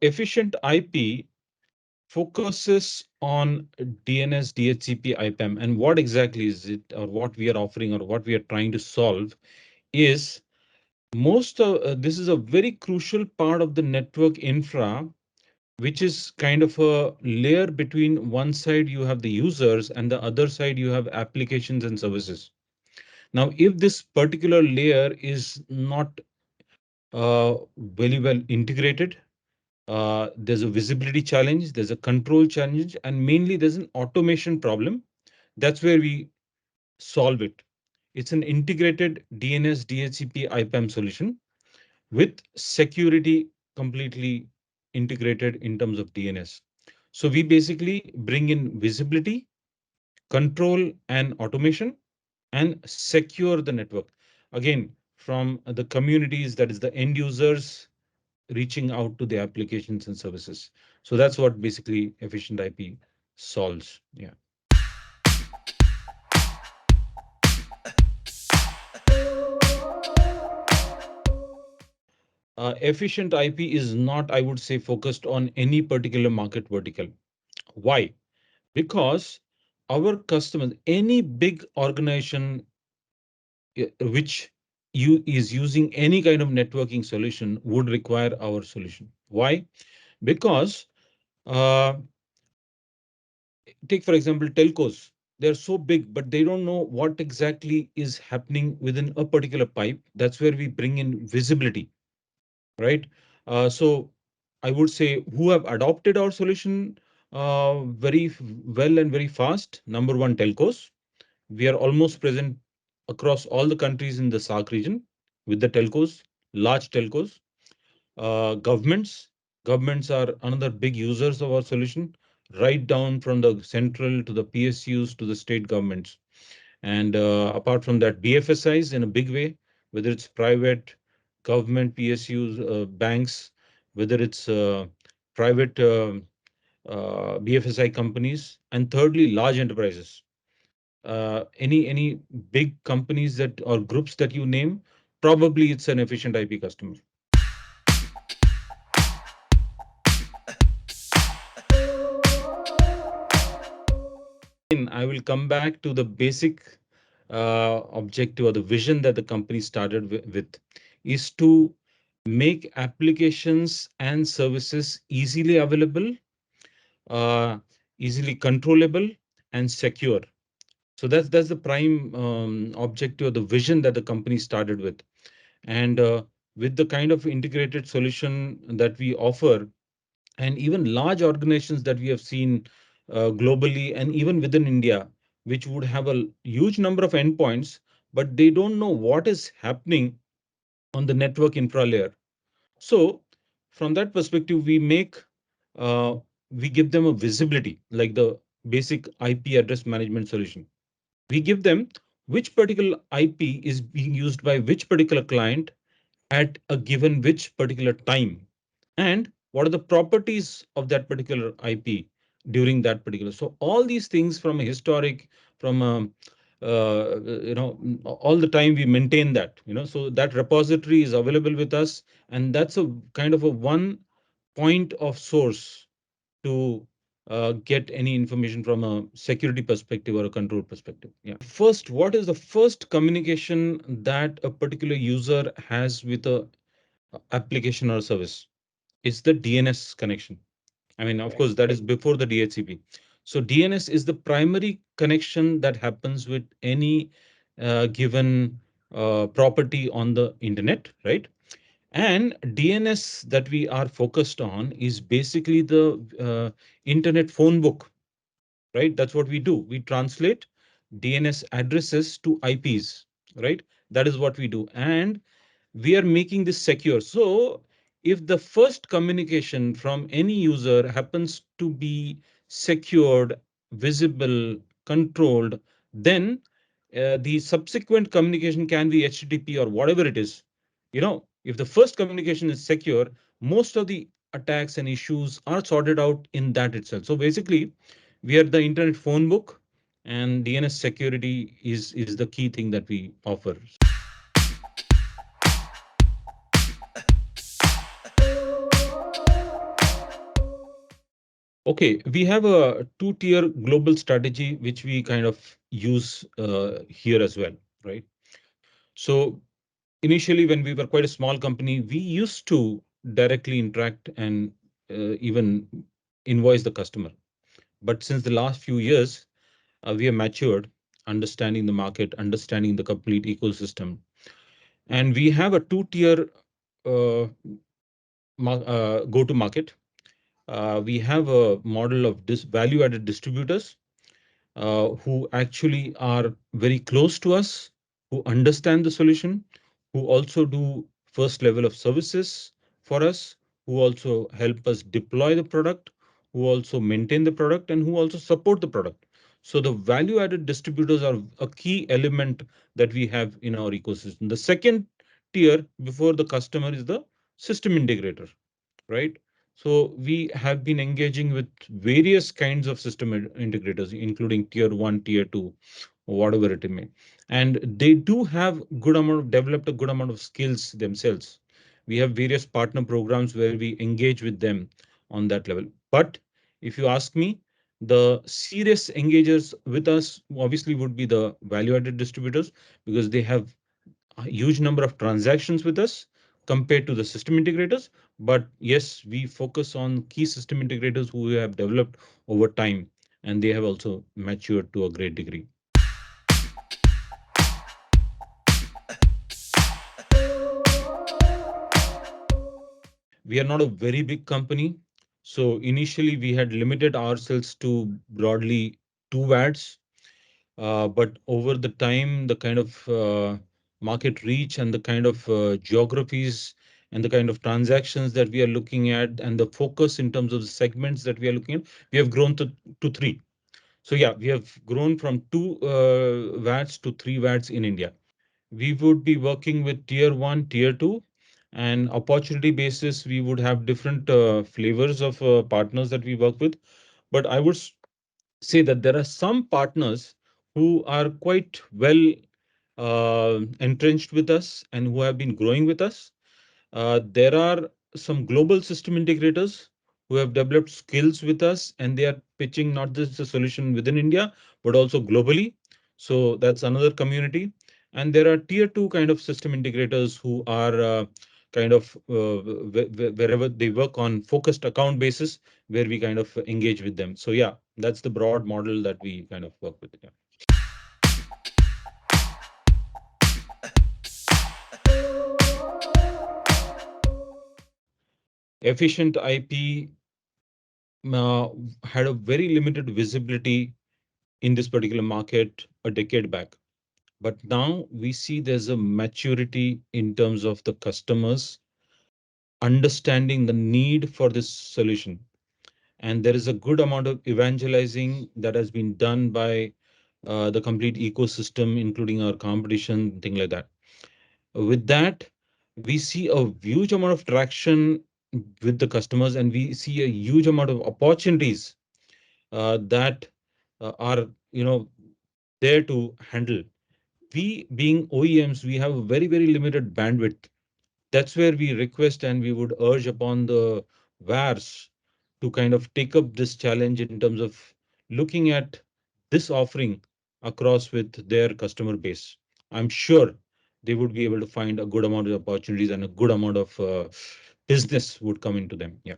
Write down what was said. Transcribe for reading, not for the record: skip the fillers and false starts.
Efficient IP focuses on DNS, DHCP, IPAM, and what exactly is it, or what we are offering, or what we are trying to solve is most of this is a very crucial part of the network infra, which is kind of a layer between one side you have the users and the other side you have applications and services. Now, if this particular layer is not very well integrated, there's a visibility challenge, there's a control challenge, and mainly there's an automation problem. That's where we solve it. It's an integrated DNS, DHCP, IPAM solution with security completely integrated in terms of DNS. So we basically bring in visibility, control, and automation, and secure the network. Again, from the communities, that is the end users, reaching out to the applications and services. So that's what basically efficient IP solves. Yeah. Efficient IP is not, I would say, focused on any particular market vertical. Why? Because our customers, any big organization which is using any kind of networking solution would require our solution. Why? Because uh, take, for example, telcos. They're so big, but they don't know what exactly is happening within a particular pipe. That's where we bring in visibility, right? So I would say who have adopted our solution very well and very fast. Number one, telcos. We are almost present across all the countries in the SAARC region with the telcos, large telcos. Governments. Governments are another big users of our solution, right down from the central to the PSUs to the state governments. And apart from that, BFSIs in a big way, whether it's private, government, PSUs, banks, whether it's private BFSI companies, and thirdly, large enterprises. Any big companies that or groups that you name, probably it's an efficient IP customer. I will come back to the basic objective or the vision that the company started with is to make applications and services easily available, uh, easily controllable, and secure. So that's the prime objective or the vision that the company started with. And with the kind of integrated solution that we offer, and even large organizations that we have seen globally and even within India, which would have a huge number of endpoints, but they don't know what is happening on the network infra layer. So from that perspective, uh, we give them a visibility like the basic IP address management solution. We give them which particular IP is being used by which particular client at a given which particular time, and what are the properties of that particular IP during that particular. So all these things from a historic, from all the time we maintain that, so that repository is available with us, and that's a kind of a one point of source to get any information from a security perspective or a control perspective. Yeah. First, what is the first communication that a particular user has with a application or service? It's the DNS connection. I mean, of course, that is before the DHCP. So DNS is the primary connection that happens with any given property on the internet, right? And DNS that we are focused on is basically the internet phone book, right? That's what we do. We translate DNS addresses to IPs, right? That is what we do. And we are making this secure. So if the first communication from any user happens to be secured, visible, controlled, then the subsequent communication can be HTTP or whatever it is. If the first communication is secure, most of the attacks and issues are sorted out in that itself. So basically, we are the internet phone book, and DNS security is the key thing that we offer. Okay, we have a two-tier global strategy which we kind of use here as well, right? So initially, when we were quite a small company, we used to directly interact and even invoice the customer. But since the last few years, we have matured, understanding the market, understanding the complete ecosystem, and we have a two-tier uh, go-to-market. We have a model of this value-added distributors who actually are very close to us, who understand the solution, who also do first level of services for us, who also help us deploy the product, who also maintain the product, and who also support the product. So the value added distributors are a key element that we have in our ecosystem. The second tier before the customer is the system integrator, right? So we have been engaging with various kinds of system integrators, including tier one, tier two, whatever it may. And they do have good amount of developed a good amount of skills themselves. We have various partner programs where we engage with them on that level. But if you ask me, the serious engagers with us obviously would be the value-added distributors because they have a huge number of transactions with us compared to the system integrators. But yes, we focus on key system integrators who we have developed over time, and they have also matured to a great degree. We are not a very big company. So initially, we had limited ourselves to broadly two VATs. But over the time, the kind of market reach and the kind of geographies and the kind of transactions that we are looking at and the focus in terms of the segments that we are looking at, we have grown to three. So yeah, we have grown from two VATs to three VATs in India. We would be working with tier one, tier two, and opportunity basis, we would have different flavors of partners that we work with. But I would say that there are some partners who are quite well entrenched with us and who have been growing with us. There are some global system integrators who have developed skills with us, and they are pitching not just the solution within India, but also globally. So that's another community. And there are tier two kind of system integrators who are kind of wherever they work on focused account basis, where we kind of engage with them. So yeah, that's the broad model that we kind of work with. Yeah. Efficient IP uh, had a very limited visibility in this particular market a decade back. But now we see there's a maturity in terms of the customers understanding the need for this solution. And there is a good amount of evangelizing that has been done by the complete ecosystem, including our competition, thing like that. With that, we see a huge amount of traction with the customers, and we see a huge amount of opportunities that are, there to handle. We being OEMs, we have a very, very limited bandwidth. That's where we request and we would urge upon the VARs to kind of take up this challenge in terms of looking at this offering across with their customer base. I'm sure they would be able to find a good amount of opportunities and a good amount of business would come into them. Yeah.